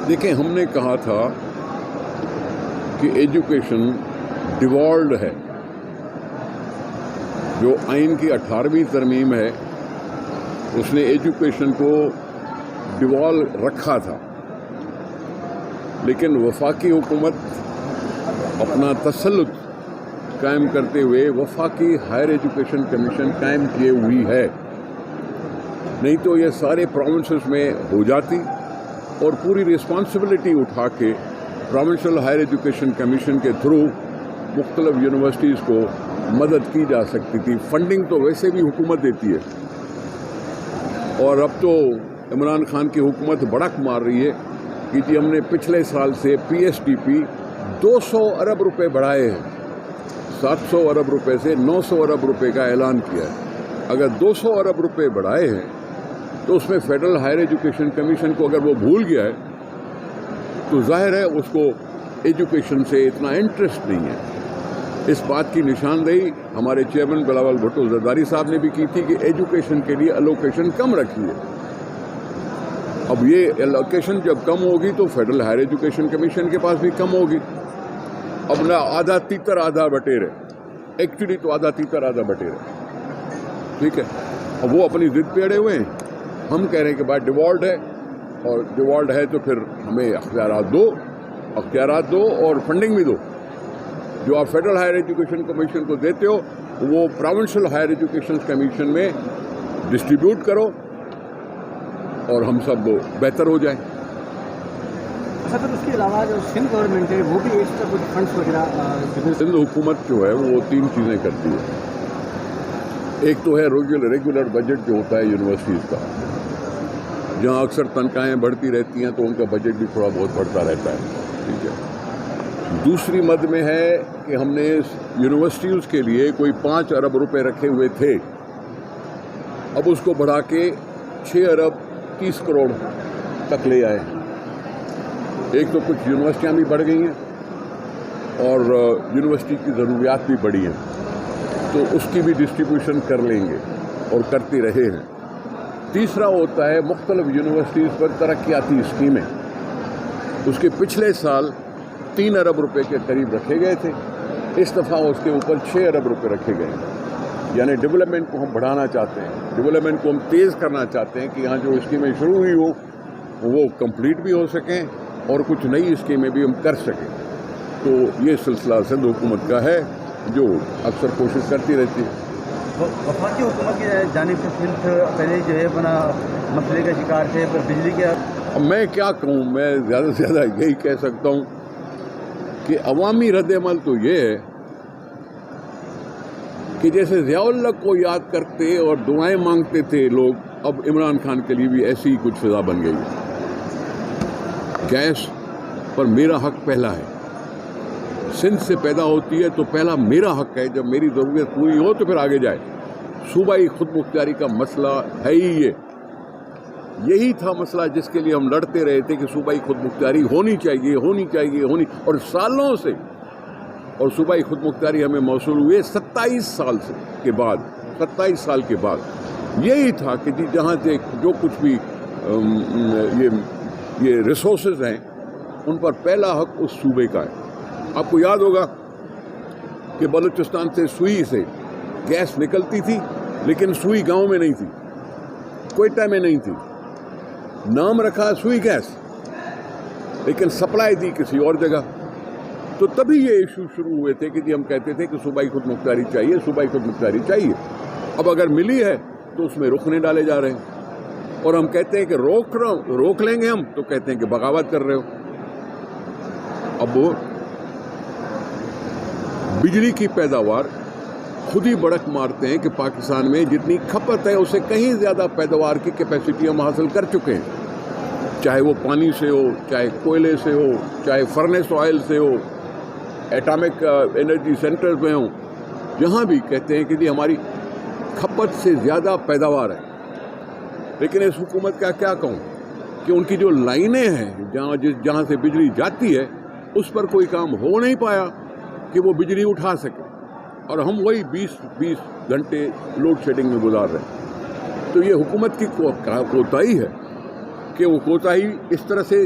دیکھیں، ہم نے کہا تھا کہ ایجوکیشن ڈیوالوڈ ہے. جو آئین کی 18ویں ترمیم ہے اس نے ایجوکیشن کو ڈیوالو رکھا تھا، لیکن وفاقی حکومت اپنا تسلط قائم کرتے ہوئے وفاقی ہائر ایجوکیشن کمیشن قائم کیے ہوئی ہے. نہیں تو یہ سارے پروونسز میں ہو جاتی اور پوری رسپانسبلٹی اٹھا کے پروونشل ہائر ایجوکیشن کمیشن کے تھرو مختلف یونیورسٹیز کو مدد کی جا سکتی تھی. فنڈنگ تو ویسے بھی حکومت دیتی ہے، اور اب تو عمران خان کی حکومت بڑک مار رہی ہے کہ جی ہم نے پچھلے سال سے پی ایس ڈی پی 200 ارب روپے بڑھائے ہیں، 700 ارب روپے سے 900 ارب روپے کا اعلان کیا ہے. اگر 200 ارب روپے بڑھائے ہیں تو اس میں فیڈرل ہائر ایجوکیشن کمیشن کو اگر وہ بھول گیا ہے تو ظاہر ہے اس کو ایجوکیشن سے اتنا انٹرسٹ نہیں ہے. اس بات کی نشاندہی ہمارے چیئرمین بلاول بھٹو زرداری صاحب نے بھی کی تھی کہ ایجوکیشن کے لیے الوکیشن کم رکھی ہے. اب یہ الوکیشن جب کم ہوگی تو فیڈرل ہائر ایجوکیشن کمیشن کے پاس بھی کم ہوگی. اب نہ آدھا تیتر آدھا بٹیرے، ایکچولی تو آدھا تیتر آدھا بٹیرے، ٹھیک ہے. اب وہ اپنی ضد پہ اڑے ہوئے ہیں، ہم کہہ رہے ہیں کہ بات ڈیوالوڈ ہے، اور ڈیوالوڈ ہے تو پھر ہمیں اختیارات دو اور فنڈنگ بھی دو. جو آپ فیڈرل ہائر ایجوکیشن کمیشن کو دیتے ہو وہ پروونشل ہائر ایجوکیشن کمیشن میں ڈسٹریبیوٹ کرو اور ہم سب بہتر ہو جائیں. سر اس کے علاوہ جو سندھ گورنمنٹ ہے وہ بھی ایکسٹرا کچھ فنڈس وغیرہ سندھ حکومت جو ہے وہ 3 چیزیں کرتی ہے. ایک تو ہے ریگولر بجٹ جو ہوتا ہے یونیورسٹیز کا، جہاں اکثر تنخواہیں بڑھتی رہتی ہیں تو ان کا بجٹ بھی تھوڑا بہت بڑھتا رہتا ہے، ٹھیک ہے. دوسری مد میں ہے کہ ہم نے یونیورسٹیز کے لیے کوئی 5 ارب روپے رکھے ہوئے تھے، اب اس کو بڑھا کے 6 ارب 30 کروڑ تک لے آئے. ایک تو کچھ یونیورسٹیاں بھی بڑھ گئی ہیں اور یونیورسٹی کی ضروریات بھی بڑھی ہیں، تو اس کی بھی ڈسٹریبیوشن کر لیں گے اور کرتے رہے ہیں. تیسرا ہوتا ہے مختلف یونیورسٹیز پر ترقیاتی اسکیمیں. اس کے پچھلے سال 3 ارب روپے کے قریب رکھے گئے تھے، اس دفعہ اس کے اوپر 6 ارب روپے رکھے گئے ہیں. یعنی ڈیولپمنٹ کو ہم بڑھانا چاہتے ہیں، ڈیولپمنٹ کو ہم تیز کرنا چاہتے ہیں کہ یہاں جو اسکیمیں شروع ہوئی ہو وہ کمپلیٹ بھی ہو سکیں اور کچھ نئی اسکیمیں بھی ہم کر سکیں. تو یہ سلسلہ سندھ حکومت کا ہے جو اکثر کوشش کرتی رہتی ہے. وفاقی حکومت کی جانب سے سندھ پہلے جو ہے اپنا مسئلے کا شکار تھے، پر بجلی کے اب میں کیا کہوں، میں زیادہ سے زیادہ یہی کہہ سکتا ہوں کہ عوامی رد عمل تو یہ ہے کہ جیسے ضیاء الحق کو یاد کرتے اور دعائیں مانگتے تھے لوگ، اب عمران خان کے لیے بھی ایسی ہی کچھ فضا بن گئی. گیس پر میرا حق پہلا ہے، سندھ سے پیدا ہوتی ہے تو پہلا میرا حق ہے، جب میری ضرورت پوری ہو تو پھر آگے جائے. صوبائی خود مختاری کا مسئلہ ہے ہی یہی تھا مسئلہ جس کے لیے ہم لڑتے رہے تھے کہ صوبائی خود مختاری ہونی چاہیے اور سالوں سے. اور صوبائی خود مختاری ہمیں موصول ہوئے 27 سال کے بعد. یہی تھا کہ جی جہاں سے جو کچھ بھی یہ ریسورسز ہیں ان پر پہلا حق اس صوبے کا ہے. آپ کو یاد ہوگا کہ بلوچستان سے سوئی سے گیس نکلتی تھی، لیکن سوئی گاؤں میں نہیں تھی، کوئٹہ میں نہیں تھی. نام رکھا سوئی گیس، لیکن سپلائی دی کسی اور جگہ. تو تبھی یہ ایشو شروع ہوئے تھے کہ جی ہم کہتے تھے کہ صوبائی خود مختاری چاہیے. اب اگر ملی ہے تو اس میں رخنے ڈالے جا رہے ہیں، اور ہم کہتے ہیں کہ روک لیں گے ہم، تو کہتے ہیں کہ بغاوت کر رہے ہو. اب بجلی کی پیداوار خود ہی بڑک مارتے ہیں کہ پاکستان میں جتنی کھپت ہے اسے کہیں زیادہ پیداوار کی کیپیسٹی ہم حاصل کر چکے ہیں، چاہے وہ پانی سے ہو، چاہے کوئلے سے ہو، چاہے فرنس آئل سے ہو، ایٹامک انرجی سینٹرز میں ہوں. جہاں بھی کہتے ہیں کہ جی ہماری کھپت سے زیادہ پیداوار ہے. لیکن اس حکومت کا کیا کہوں کہ ان کی جو لائنیں ہیں جہاں سے بجلی جاتی ہے اس پر کوئی کام ہو نہیں پایا کہ وہ بجلی اٹھا سکے، اور ہم وہی 20 گھنٹے لوڈ شیڈنگ میں گزار رہے ہیں. تو یہ حکومت کی کوتاہی ہے کہ وہ کوتاہی اس طرح سے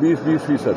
20-20%,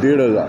1,500,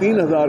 3,000